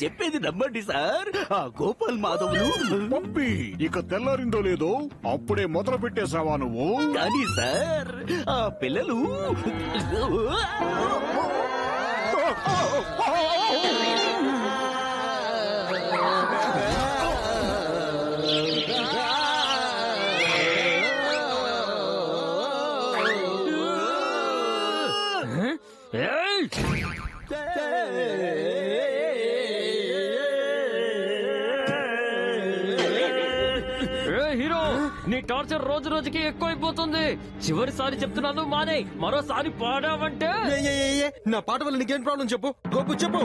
చెప్పేది నమ్మండి సార్. ఆ గోపాల్ మాధవులు పప్పి ఇక తెల్లారిందో లేదో అప్పుడే మొదలు పెట్టేశావా నువ్వు? కానీ సార్ ఆ పిల్లలు హీరో, నీ టార్చర్ రోజు రోజుకి ఎక్కువైపోతుంది. చివరిసారి చెప్తున్నాను, మానే. మరోసారి పాడావంటే నా పాట వల్ల నీకేం ప్రాబ్లం చెప్పు గోపు చెప్పు.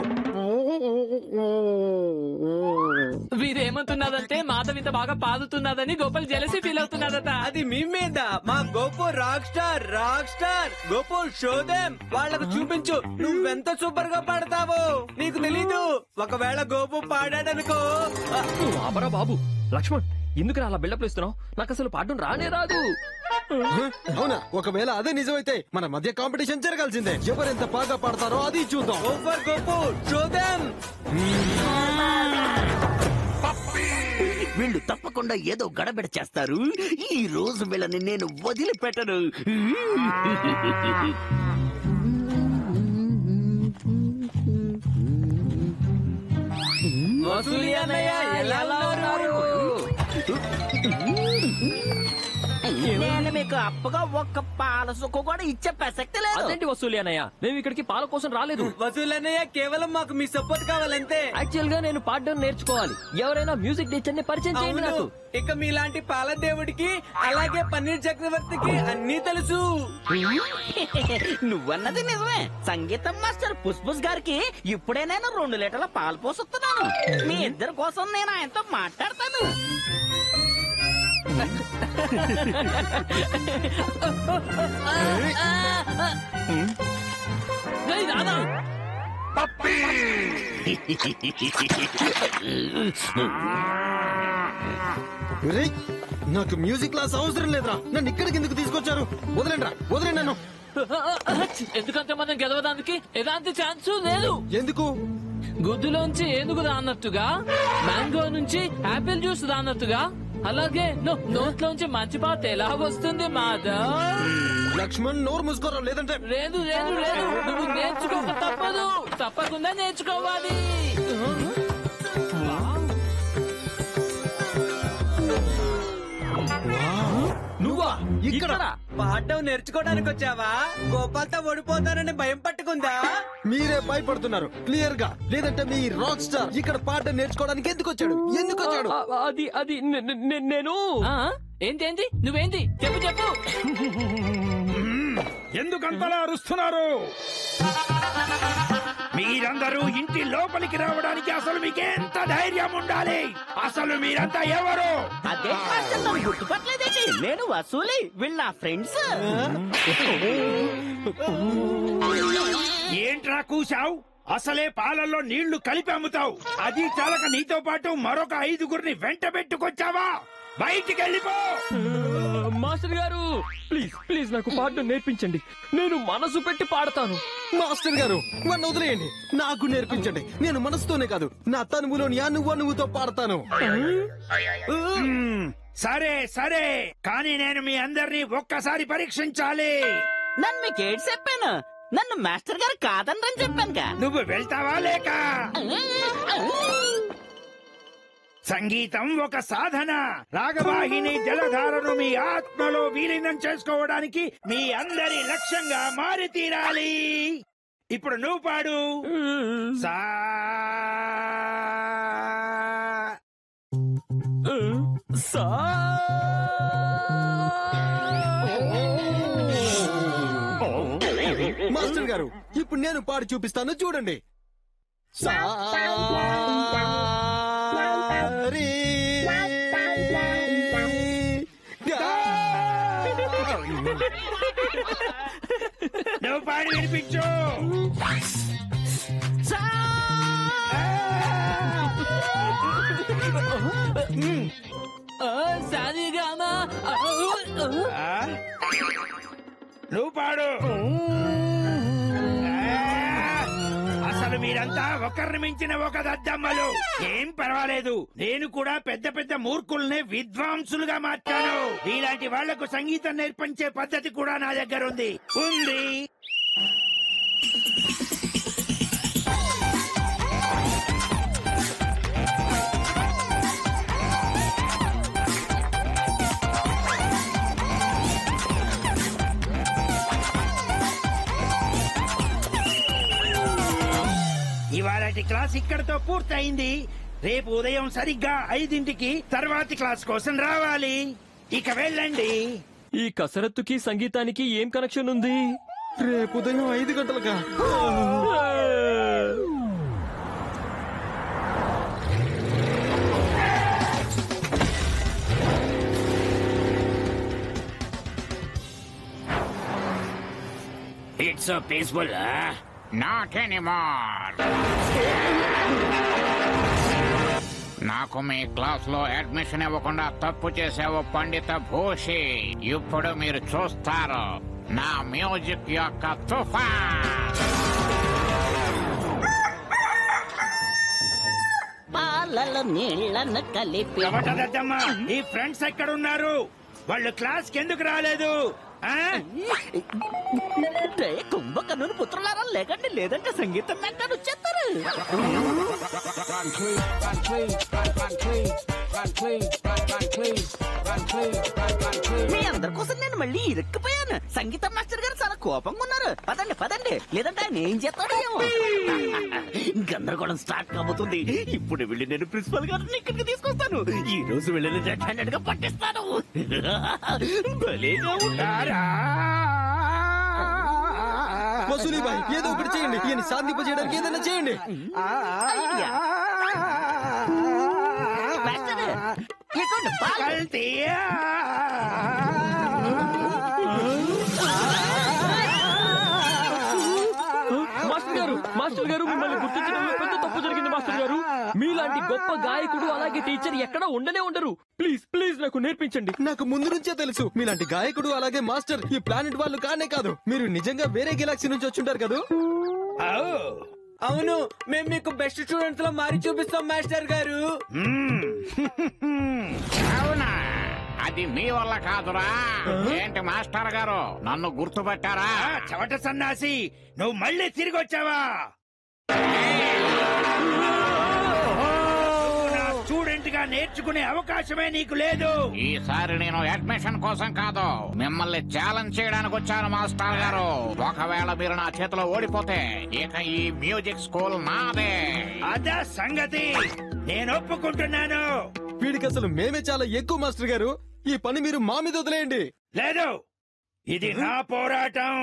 వీరేమంటున్నాదంటే మాధవ్ ఇంత బాగా పాడుతున్నదని గోపాల్ జెలసీ ఫీల్ అవుతున్నాడట. అది మీ మీద. మా గోపు రాక్ స్టార్ గోపు షోదేం వాళ్ళకు చూపించు నువ్వెంత సూపర్ గా పాడతావో. నీకు తెలీదు, ఒకవేళ గోపు పాడాడనుకో. ఆపరా బాబు. లక్ష్మణ్, ఎందుకు అలా బిల్డప్ ఇస్తున్నావు? నాకు అసలు పాడడం రానే రాదు. అవునా? ఒకవేళ అదే నిజమైతే మన మధ్య కాంపిటీషన్ జరగాల్సిందే. ఎవరెంత బాగా పాడతారో అది చూద్దాం. ఓవర్ గోపు షోదేం. వీళ్ళు తప్పకుండా ఏదో గడబిడ చేస్తారు. ఈ రోజు వీళ్ళని నేను వదిలిపెట్టను. వసూలి అన్నయ్య ఎలా ఉన్నారు? నేను మీకు అప్పుగా ఒక్క పాల సుక్క కూడా ఇచ్చే ప్రసక్తి లేదు. అదేంటి వసూలి అన్నయ్య, మేము ఇక్కడికి పాల కోసం రాలేదు. వసూలి అన్నయ్య, కేవలం మాకు మీ సపోర్ట్ కావాలంతే. యాక్చువల్ గా నేను పాడడం నేర్చుకోవాలి. ఎవరైనా మ్యూజిక్ టీచర్ ని పరిచయం చేయండి నాకు. ఇక మీలాంటి పాలదేవుడికి అలాగే పన్నీర్ చక్రవర్తికి అన్నీ తెలుసు. నువ్వన్నది నిజమే. సంగీతం మాస్టర్ పుష్పుస్ గారికి ఇప్పుడే నేను 2 లీటర్ల పాలు పోస్తున్నాను. మీ ఇద్దరి కోసం నేను ఆయనతో మాట్లాడతాను. నాకు మ్యూజిక్ క్లాస్ అవసరం లేదురా. నన్ను ఇక్కడికి ఎందుకు తీసుకొచ్చారు? వదిలేండి నన్ను. ఎందుకంటే మనం గెలవడానికి ఎలాంటి ఛాన్స్ లేదు. ఎందుకు? గుద్దులోంచి ఏనుగు రానట్టుగా, మ్యాంగో నుంచి యాపిల్ జ్యూస్ రానట్టుగా, అలాగే నోట్లోంచి మంచి పాట ఎలా వస్తుంది మాధవ్? లక్ష్మణ్, నోరు మూసుకోరా, లేదంటే. లేదు లేదు లేదు, నువ్వు నేర్చుకోక తప్పదు. తప్పకుండా నేర్చుకోవాలి. నువ్వా ఇక్కడ? పాడడం నేర్చుకోవడానికి వచ్చావా? గోపాల్తో ఓడిపోతానని భయం పట్టుకుందా? మీరే భయపడుతున్నారు క్లియర్ గా. లేదంటే మీ రాక్ స్టార్ ఇక్కడ పాట నేర్చుకోవడానికి ఎందుకు వచ్చాడు? అది నేను. ఏంటి నువ్వేంటి చెప్పు. ఎందుకంతలా అరుస్తున్నారు? మీరందరూ ఇంటి లోపలికి రావడానికి అసలు మీకెంత ధైర్యం ఉండాలి? అసలు మీరంతా ఎవరు? అదే గుర్తుపట్టలేదేంటి? నేను వసూలి, వీళ్ళ నా ఫ్రెండ్స్. ఏంట్రా కూసావు? అసలే పాలల్లో నీళ్లు కలిపి అమ్ముతావు. అది చాలక నీతో పాటు మరొక 5గురిని వెంట పెట్టుకొచ్చావా? బయటికి వెళ్ళిపో. మాస్టర్ గారు, ప్లీజ్ నాకు పాడడం నేర్పించండి. నేను మనసు పెట్టి పాడతాను. మాస్టర్ గారు, నన్ను వదిలేయండి. నాకు నేర్పించండి. నేను మనసుతోనే కాదు, నా తనువులోని అనువుతో పాడతాను. సరే కానీ నేను మీ అందరినీ ఒక్కసారి పరీక్షించాలి. నన్ను మీకు ఏడు చెప్పాను. నన్ను మాస్టర్ గారు కాదనని చెప్పాను. నువ్వు వెళ్తావా లేక? సంగీతం ఒక సాధన. రాగవాహిని జలధారను మీ ఆత్మలో విలీనం చేసుకోవడానికి మీ అందరి లక్ష్యంగా మారి తీరాలి. ఇప్పుడు నువ్వు పాడు. మాస్టర్ గారు, ఇప్పుడు నేను పాడి చూపిస్తాను, చూడండి. నువ్వు పాడి వినిపించు. నువ్వు పాడు. అసలు అసలు మీరంతా ఒకరిని మించిన ఒక దద్దమ్మలు. ఏం పర్వాలేదు, నేను కూడా పెద్ద పెద్ద మూర్ఖుల్ని విద్వాంసులుగా మార్చాను. ఇలాంటి వాళ్లకు సంగీతం నేర్పించే పద్ధతి కూడా నా దగ్గర ఉంది. ఇవాళటి క్లాస్ ఇక్కడతో పూర్తయింది. రేపు ఉదయం సరిగ్గా 5ంటికి తర్వాతి క్లాస్ కోసం రావాలి. ఇక వెళ్ళండి. ఈ కసరత్తుకి సంగీతానికి ఏం కనెక్షన్ ఉంది? రేపు ఉదయం 5 గంటలుగా. It's so peaceful. Not anymore. నాకు మీ క్లాస్ లో అడ్మిషన్ ఇవ్వకుండా తప్పు చేసావు పండిత భూషి. ఇప్పుడు మీరు చూస్తారు నా మ్యూజిక్ యొక్క తుఫాన్. పాలలో నీళ్లను కలిపి దద్దమ్మ, ఈ ఫ్రెండ్స్ ఎక్కడున్నారు? వాళ్ళు క్లాస్ కి ఎందుకు రాలేదు? కుంభకర్ణుని పుత్రులారా లేకండి, లేదంటే సంగీతం వెంటనే వచ్చేస్తారు. మీ అందరి కోసం నేను మళ్ళీ ఇరుక్కుపోయాను. సంగీతం మాస్టర్ గారు చాలా కోపంగా ఉన్నారు. పదండి పదండి, లేదంటే ఆయన ఏం చేస్తాడో ఏమో. గందరగోళం స్టార్ట్ కాబోతుంది. ఇప్పుడు వెళ్ళి నేను ప్రిన్సిపల్ గారిని ఇక్కడికి తీసుకొస్తాను. ఈ రోజు వెళ్ళి రెడ్ హ్యాండెడ్ గా పట్టిస్తాను. భలేగా ఉంటారా? వసూలీబాయ్, ఏదో ఒకటి చేయండి. ఈయన శాంతింప చేయడానికి ఏదైనా చేయండి. అయ్యా. మాస్టర్, ఎక్కడ బాగా కల్తీయా? మాస్టర్ గారు మిమ్మల్ని గుర్తించడంలో పెద్ద తప్పు జరిగింది మాస్టర్ గారు. మీలాంటి గొప్ప గాయకుడు అలాగే టీచర్ ఎక్కడ ఉండనే ఉండరు. ప్లీజ్ ప్లీజ్ నాకు నేర్పించండి. నాకు ముందు నుంచే తెలుసు మీలాంటి గాయకుడు అలాగే మాస్టర్ ఈ ప్లానెట్ వాళ్ళు కానే కాదు. మీరు నిజంగా వేరే గెలాక్సీ నుంచి వచ్చుంటారు కదా. అవును, మేము మీకు బెస్ట్ స్టూడెంట్స్ లో మారి చూపిస్తాం మాస్టర్ గారు. అవునా? అది మీ వల్ల కాదురా. ఏంటి మాస్టర్ గారు, నన్ను గుర్తుపట్టారా? చవట సన్నాసి, నువ్వు మళ్ళీ తిరిగి వచ్చావా? నా స్టూడెంట్ గా నేర్చుకునే అవకాశమే నీకు లేదు. ఈసారి నేను అడ్మిషన్ కోసం కాదు, మిమ్మల్ని ఛాలెంజ్ చేయడానికి వచ్చాను మాస్టర్ గారు. ఒకవేళ మీరు నా చేతిలో ఓడిపోతే ఇక ఈ మ్యూజిక్ స్కూల్ నాదే. అదా సంగతి, నేను ఒప్పుకుంటున్నాను. వీడికి అసలు మేమే చాలా ఎక్కువ మాస్టర్ గారు. ఈ పని మీరు మా మీద వదిలేయండి. లేదు, ఇది నా పోరాటం.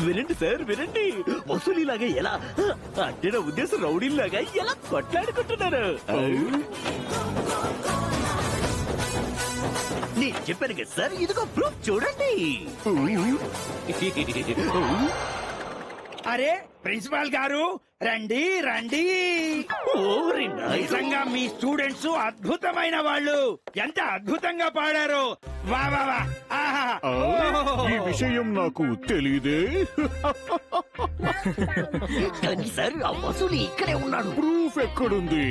వినండి సార్, వినండి. వసూలీలాగా ఎలా అంటే నా ఉద్దేశం రౌడీలాగా ఎలా కొట్లాడుకుంటున్నారు. నీ నేను చెప్పాను కదా సార్, ఇదిగో ప్రూఫ్ చూడండి. అరే ప్రిన్సిపాల్ గారు రండి రండి. ఓరి నాయనా. నిజంగా మీ స్టూడెంట్స్ అద్భుతమైన వాళ్ళు. ఎంత అద్భుతంగా పాడారు. వా వా వా. ఆహా. ఆ, ఈ విషయం నాకు తెలీదే. కానీ సార్ ఆ వసూలు ఇక్కడే ఉన్నాడు. ప్రూఫ్ ఎక్కడుంది?